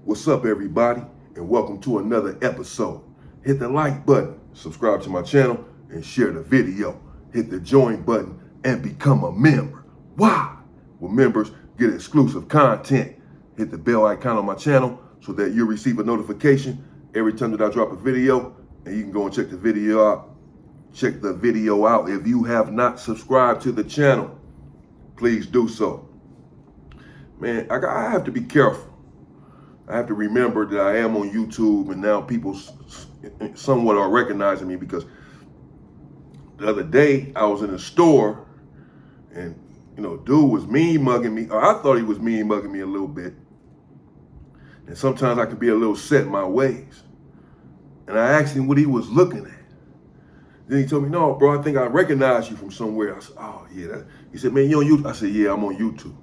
What's up, everybody, and welcome to another episode. Hit the like button, subscribe to my channel, and share the video. Hit the join button and become a member. Why? Well, members get exclusive content. Hit the bell icon on my channel so that you'll receive a notification every time that I drop a video, and you can go and check the video out. Check the video out. If you have not subscribed to the channel, please do so. Man, I have to be careful. I have to remember that I am on YouTube, and now people somewhat are recognizing me, because the other day I was in a store and, dude was mean mugging me. Or I thought he was mean mugging me a little bit. And sometimes I can be a little set in my ways. And I asked him what he was looking at. Then he told me, "No, bro, I think I recognize you from somewhere." I said, "Oh, yeah." He said, "Man, you on YouTube?" I said, "Yeah, I'm on YouTube."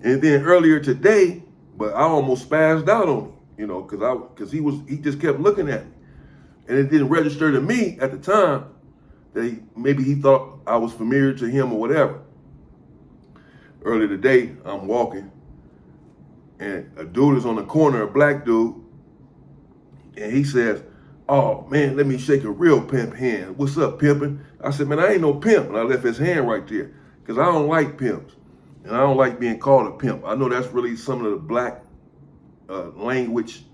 And then earlier today, but I almost spazzed out on him, because he just kept looking at me. And it didn't register to me at the time that maybe he thought I was familiar to him or whatever. Earlier today, I'm walking, and a dude is on the corner, a black dude, and he says, "Oh, man, let me shake a real pimp hand. What's up, pimping?" I said, "Man, I ain't no pimp." And I left his hand right there, because I don't like pimps. And I don't like being called a pimp. I know that's really some of the black language,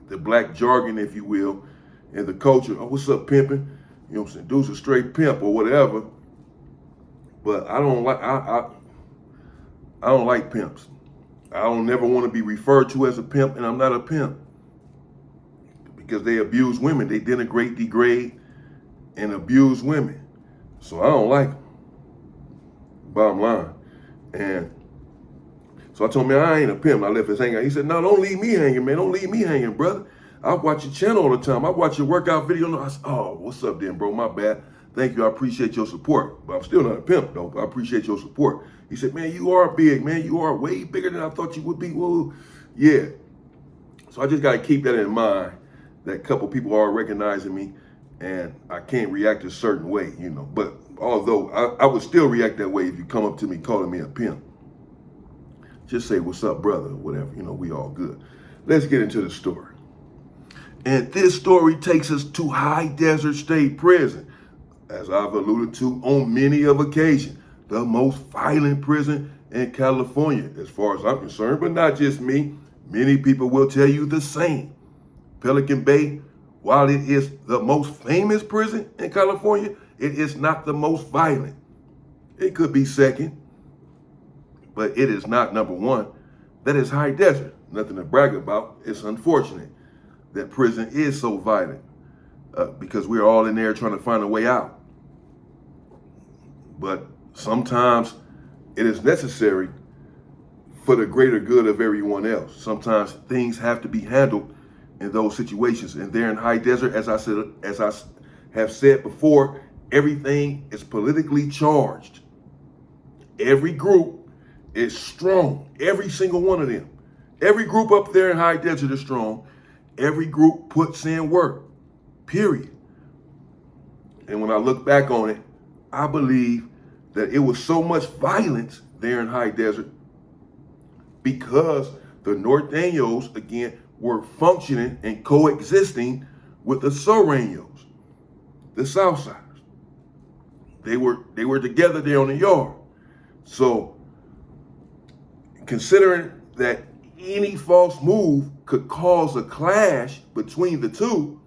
the black jargon, if you will, and the culture. "Oh, what's up, pimping?" You know what I'm saying? Dude's a straight pimp or whatever. But I don't like I don't like pimps. I don't never want to be referred to as a pimp, and I'm not a pimp. Because they abuse women. They denigrate, degrade, and abuse women. So I don't like them. Bottom line. And so I told him, "Man, I ain't a pimp." I left his hanging. He said, "No, don't leave me hanging, man. Don't leave me hanging, brother. I watch your channel all the time. I watch your workout video." I said, "Oh, what's up then, bro? My bad. Thank you. I appreciate your support. But I'm still not a pimp, though. I appreciate your support." He said, "Man, you are big, man. You are way bigger than I thought you would be." Well, yeah. So I just got to keep that in mind, that a couple people are recognizing me, and I can't react a certain way, But although I would still react that way if you come up to me calling me a pimp. Just say, "What's up, brother?" or whatever. We all good. Let's get into the story. And this story takes us to High Desert State Prison, as I've alluded to on many of occasions, the most violent prison in California, as far as I'm concerned, but not just me. Many people will tell you the same. Pelican Bay, while it is the most famous prison in California, it is not the most violent. It could be second, but it is not number one. That is High Desert. Nothing to brag about. It's unfortunate that prison is so violent, because we're all in there trying to find a way out. But sometimes it is necessary for the greater good of everyone else. Sometimes things have to be handled in those situations. And there in High Desert, as I have said before, everything is politically charged. Every group is strong. Every single one of them. Every group up there in High Desert is strong. Every group puts in work, period. And when I look back on it, I believe that it was so much violence there in High Desert because the Nortenos, again, were functioning and coexisting with the Sureños, the Southsiders. They were together there on the yard. So considering that any false move could cause a clash between the two,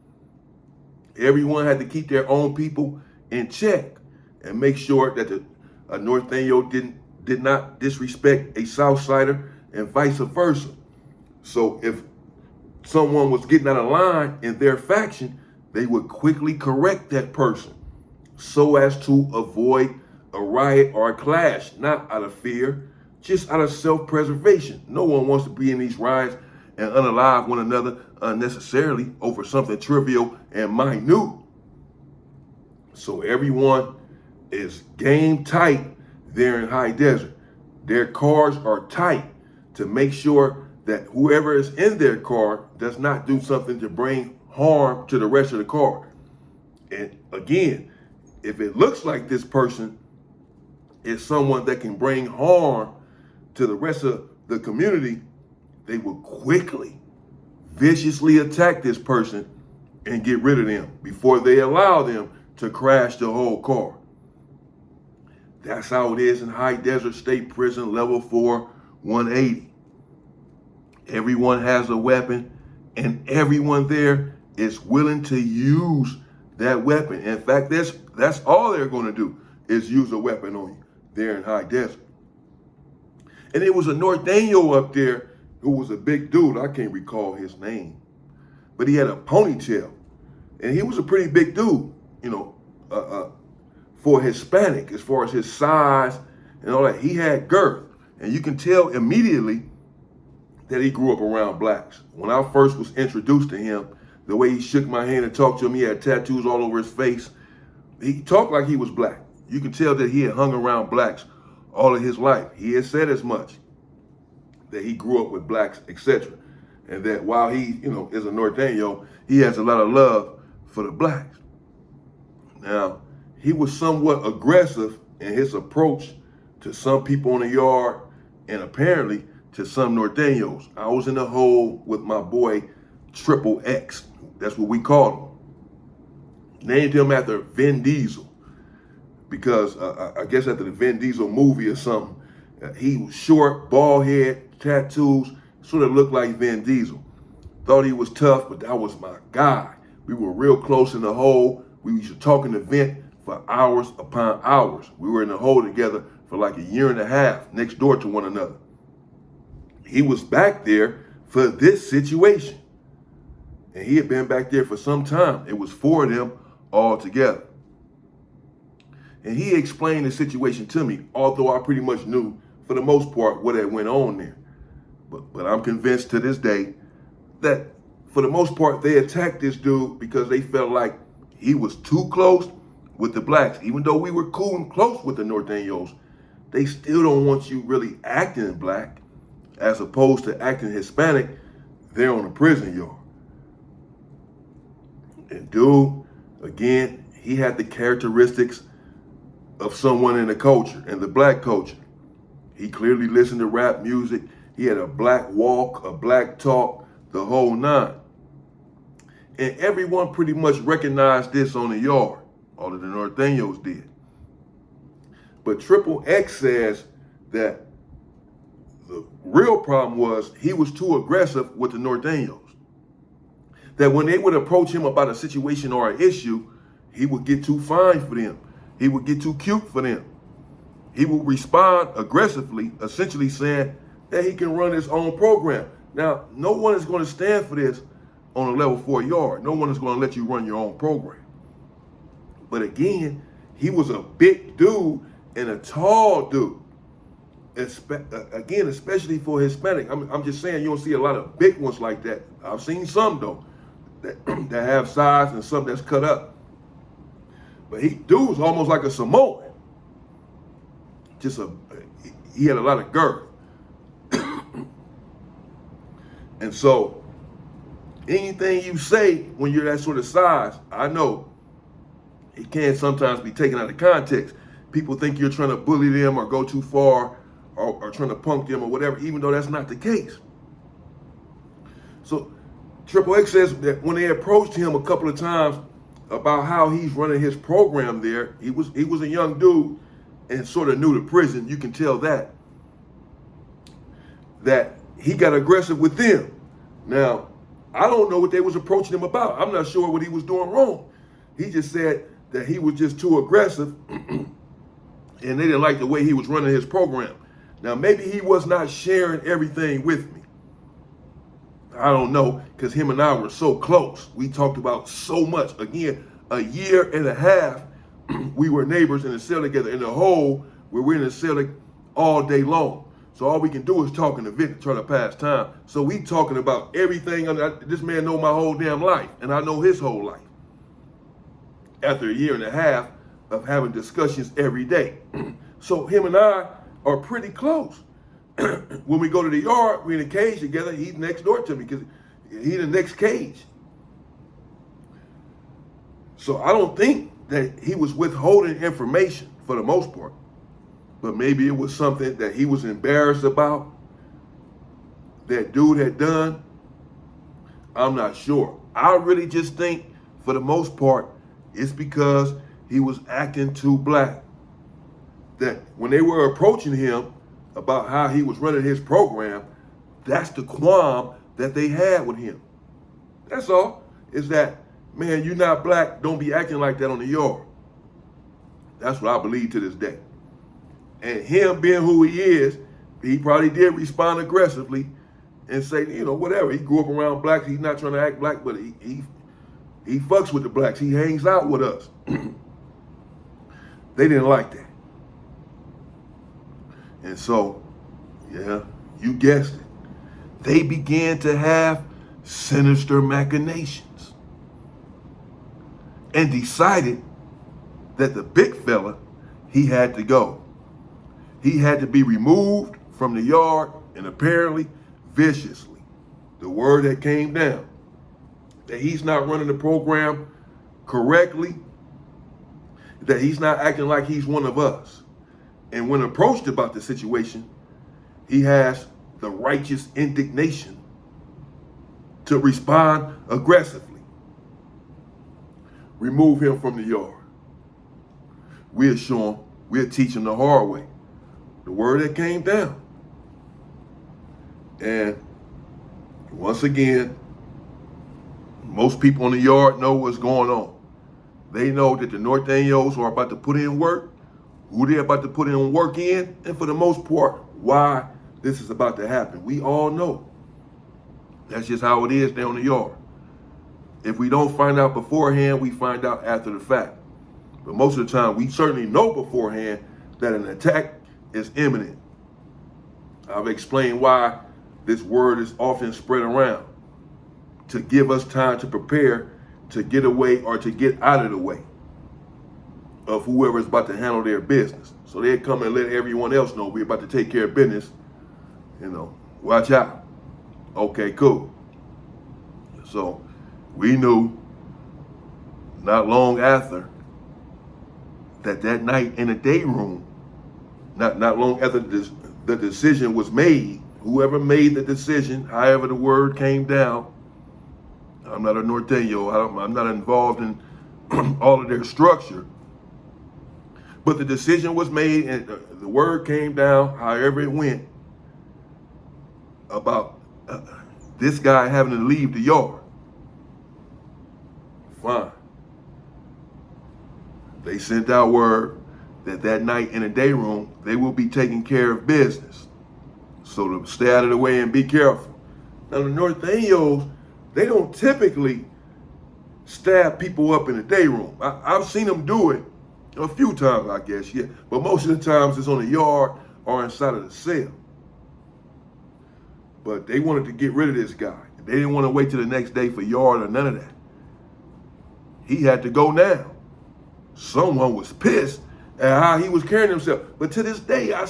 everyone had to keep their own people in check and make sure that a Norteño did not disrespect a Southsider and vice versa. So if someone was getting out of line in their faction, they would quickly correct that person so as to avoid a riot or a clash, not out of fear, just out of self-preservation. No one wants to be in these riots and unalive one another unnecessarily over something trivial and minute. So everyone is game tight there in High Desert. Their cars are tight to make sure that whoever is in their car does not do something to bring harm to the rest of the car. And again, if it looks like this person is someone that can bring harm to the rest of the community, they would quickly, viciously attack this person and get rid of them before they allow them to crash the whole car. That's how it is in High Desert State Prison, level 4, 180. Everyone has a weapon, and everyone there is willing to use that weapon. In fact, that's all they're going to do is use a weapon on you there in High Desert. And it was a Norteño up there who was a big dude. I can't recall his name, but he had a ponytail, and he was a pretty big dude, for a Hispanic, as far as his size and all that. He had girth, and you can tell immediately that he grew up around blacks. When I first was introduced to him, the way he shook my hand and talked to me, he had tattoos all over his face. He talked like he was black. You can tell that he had hung around blacks all of his life. He had said as much, that he grew up with blacks, etc. And that while he, is a Norteño, he has a lot of love for the blacks. Now, he was somewhat aggressive in his approach to some people in the yard, and apparently to some Norteños. I was in the hole with my boy Triple X. That's what we called him. Named him after Vin Diesel, because I guess after the Vin Diesel movie or something. He was short, bald head, tattoos, sort of looked like Vin Diesel. Thought he was tough, but that was my guy. We were real close in the hole. We used to talk in the vent for hours upon hours. We were in the hole together for like a year and a half, next door to one another. He was back there for this situation. And he had been back there for some time. It was 4 of them all together. And he explained the situation to me, although I pretty much knew, for the most part, what had went on there. But I'm convinced to this day that, for the most part, they attacked this dude because they felt like he was too close with the blacks. Even though we were cool and close with the Norteños, they still don't want you really acting black as opposed to acting Hispanic there on the prison yard. And dude, again, he had the characteristics of someone in the culture, in the black culture. He clearly listened to rap music. He had a black walk, a black talk, the whole nine. And everyone pretty much recognized this on the yard. All of the Norteños did. But Triple X says that the real problem was he was too aggressive with the Norteños. That when they would approach him about a situation or an issue, he would get too fine for them. He would get too cute for them. He would respond aggressively, essentially saying that he can run his own program. Now, no one is going to stand for this on a level 4 yard. No one is going to let you run your own program. But again, he was a big dude and a tall dude. Again, especially for Hispanic. I'm just saying you don't see a lot of big ones like that. I've seen some though that have size and some that's cut up. But dude was almost like a Samoan. He had a lot of girth. And so anything you say when you're that sort of size, I know it can sometimes be taken out of context. People think you're trying to bully them or go too far or trying to punk them or whatever, even though that's not the case. So Triple X says that when they approached him a couple of times about how he's running his program there, he was a young dude and sort of new to prison. You can tell that he got aggressive with them. Now, I don't know what they was approaching him about. I'm not sure what he was doing wrong. He just said that he was just too aggressive and they didn't like the way he was running his program. Now, maybe he was not sharing everything with me. I don't know, because him and I were so close. We talked about so much. Again, a year and a half, we were neighbors in a cell together. In the hole, where we're in a cell all day long. So all we can do is talk in the vent to try to pass time. So we talking about everything. This man know my whole damn life, and I know his whole life. After a year and a half of having discussions every day. So him and I are pretty close. When we go to the yard, we're in a cage together. He's next door to me because he's in the next cage. So I don't think that he was withholding information for the most part. But maybe it was something that he was embarrassed about. that dude had done, I'm not sure. I really just think, for the most part, it's because he was acting too black. That when they were approaching him about how he was running his program, that's the qualm that they had with him. That's all. Is that, man, you're not black, don't be acting like that on the yard. That's what I believe to this day. And him being who he is, he probably did respond aggressively and say, whatever. He grew up around blacks. He's not trying to act black, but he fucks with the blacks. He hangs out with us. They didn't like that. And so, yeah, you guessed it. They began to have sinister machinations and decided that the big fella, he had to go. He had to be removed from the yard, and apparently viciously. The word that came down that he's not running the program correctly, that he's not acting like he's one of us. And when approached about the situation, he has the righteous indignation to respond aggressively. Remove him from the yard. We'll show him, we'll teach him the hard way. The word that came down. And once again, most people in the yard know what's going on. They know that the Nortenos are about to put in work, who they're about to put in work in, and for the most part, why this is about to happen. We all know. That's just how it is down in the yard. If we don't find out beforehand, we find out after the fact. But most of the time, we certainly know beforehand that an attack is imminent. I've explained why this word is often spread around to give us time to prepare to get away or to get out of the way of whoever is about to handle their business. So they come and let everyone else know we're about to take care of business. Watch out. Okay, cool. So we knew not long after that night in the day room, not long after the decision was made, whoever made the decision, however the word came down, I'm not a Norteño, I'm not involved in all of their structure, but the decision was made and the word came down, however it went, about this guy having to leave the yard. Fine. They sent out word that night in the day room, they will be taking care of business. So to stay out of the way and be careful. Now the Norteños, they don't typically stab people up in the day room. I've seen them do it a few times, I guess, yeah. But most of the times it's on the yard or inside of the cell. But they wanted to get rid of this guy. They didn't want to wait till the next day for yard or none of that. He had to go now. Someone was pissed at how he was carrying himself. But to this day, I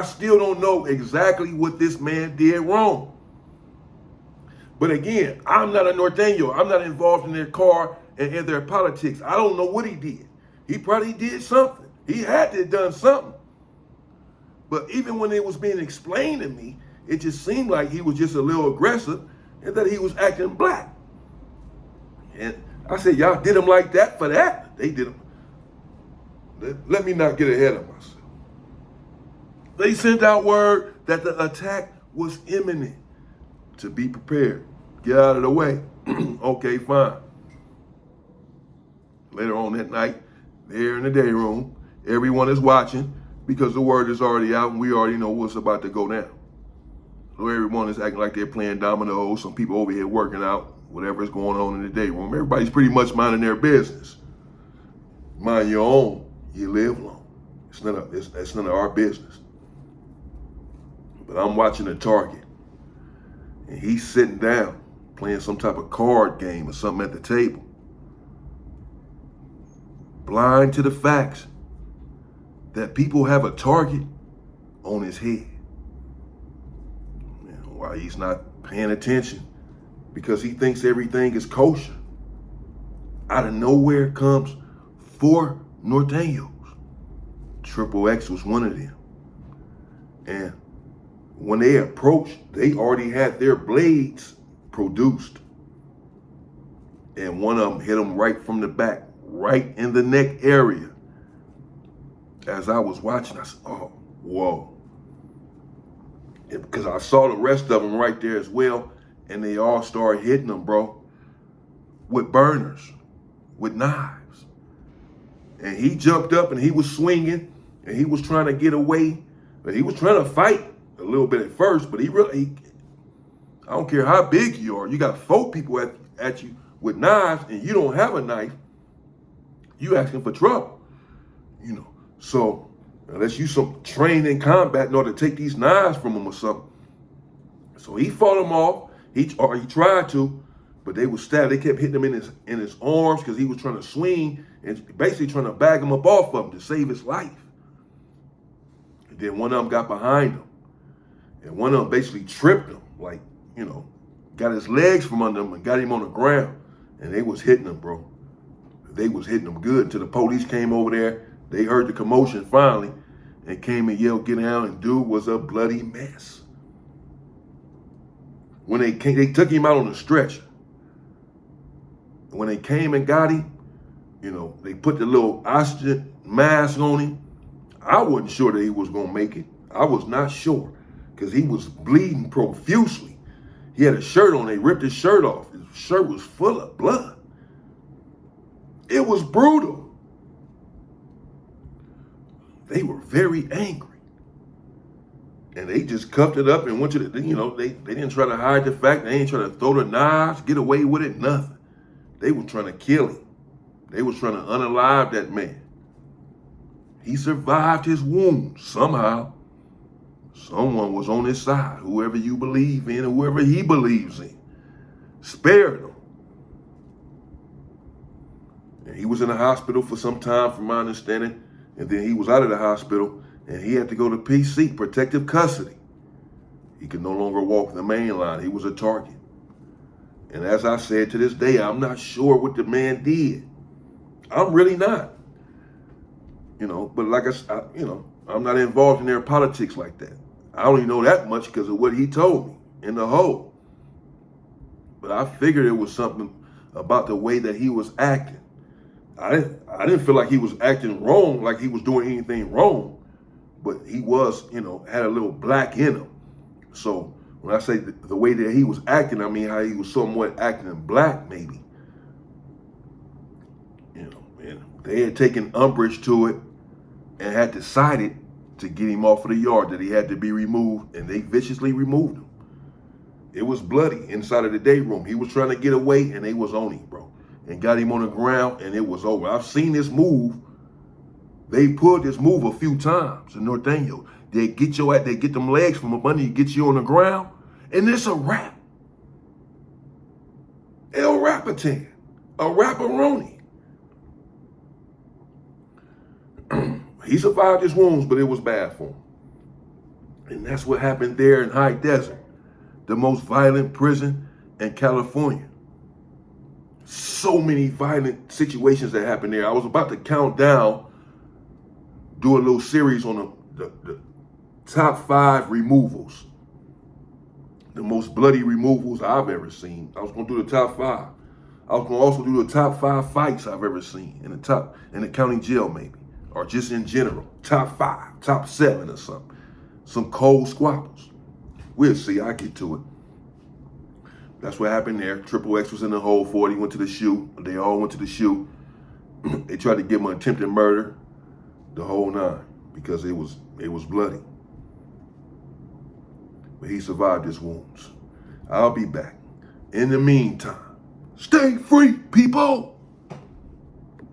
still don't know exactly what this man did wrong. But again, I'm not a Norteño. I'm not involved in their car and in their politics. I don't know what he did. He probably did something. He had to have done something. But even when it was being explained to me, it just seemed like he was just a little aggressive and that he was acting black. And I said, y'all did him like that for that? They did him. Let me not get ahead of myself. They sent out word that the attack was imminent. To be prepared. Get out of the way. Okay, fine. Later on that night, there in the day room, everyone is watching because the word is already out and we already know what's about to go down. So everyone is acting like they're playing dominoes. Some people over here working out, whatever is going on in the day room. Everybody's pretty much minding their business. Mind your own. You live long. It's none of our business. But I'm watching the target. And he's sitting down, playing some type of card game or something at the table. Blind to the facts that people have a target on his head. Why he's not paying attention? Because he thinks everything is kosher. Out of nowhere comes 4 Norteños. Triple X was one of them. And When they approached, they already had their blades produced. And one of them hit him right from the back, right in the neck area. As I was watching, I said, oh, whoa. Because I saw the rest of them right there as well, and they all started hitting him, bro, with burners, with knives. And he jumped up and he was swinging, and he was trying to get away, but he was trying to fight a little bit at first, but I don't care how big you are, you got 4 people at you with knives, and you don't have a knife, you asking for trouble, you know. So unless you some trained in combat in order to take these knives from him or something. So he fought them off. He tried to, but they was stabbed. They kept hitting him in his arms because he was trying to swing and basically trying to bag him up off of him to save his life. And then one of them got behind him, and one of them basically tripped him, like, you know, got his legs from under him and got him on the ground. And they was hitting him, bro. They was hitting him good until the police came over there. They heard the commotion finally and came and yelled, get down, and dude was a bloody mess. When they came, they took him out on a stretcher. When they came and got him, you know, they put the little oxygen mask on him. I wasn't sure that he was gonna make it. I was not sure because he was bleeding profusely. He had a shirt on, they ripped his shirt off. His shirt was full of blood. It was brutal. They were very angry. And they just cuffed it up and went to the, you know, they didn't try to hide the fact. They ain't trying to throw the knives, get away with it, nothing. They were trying to kill him. They was trying to unalive that man. He survived his wounds somehow. Someone was on his side, whoever you believe in, whoever he believes in, spared him. And he was in the hospital for some time, from my understanding. And then he was out of the hospital and he had to go to PC, protective custody. He could no longer walk the main line. He was a target. And as I said, to this day, I'm not sure what the man did. I'm really not. You know, but like you know, I'm not involved in their politics like that. I only know that much because of what he told me in the hole. But I figured it was something about the way that he was acting. I didn't feel like he was acting wrong, like he was doing anything wrong, but he was, you know, had a little black in him. So when I say the way that he was acting, I mean how he was somewhat acting in black, maybe. You know, and they had taken umbrage to it and had decided to get him off of the yard, that he had to be removed, and they viciously removed him. It was bloody inside of the day room. He was trying to get away, and they was on him, bro. And got him on the ground, and it was over. I've seen this move. They pulled this move a few times in Nortenos. They get your ass, they get them legs from up under you, get you on the ground, and it's a wrap. El Rapitan, a rapperoni. He survived his wounds, but it was bad for him. And that's what happened there in High Desert, the most violent prison in California. So many violent situations that happened there. I was about to count down, do a little series on the top 5 removals, the most bloody removals I've ever seen. I was going to do the top 5. I was going to also do the top 5 fights I've ever seen in the county jail, maybe, or just in general. Top 5, top 7 or something. Some cold squabbles. We'll see. I get to it. That's what happened there. Triple X was in the hole for it. He went to the shoe. They all went to the shoe. They tried to give him an attempted murder, the whole 9, because it was bloody. But he survived his wounds. I'll be back. In the meantime, stay free, people.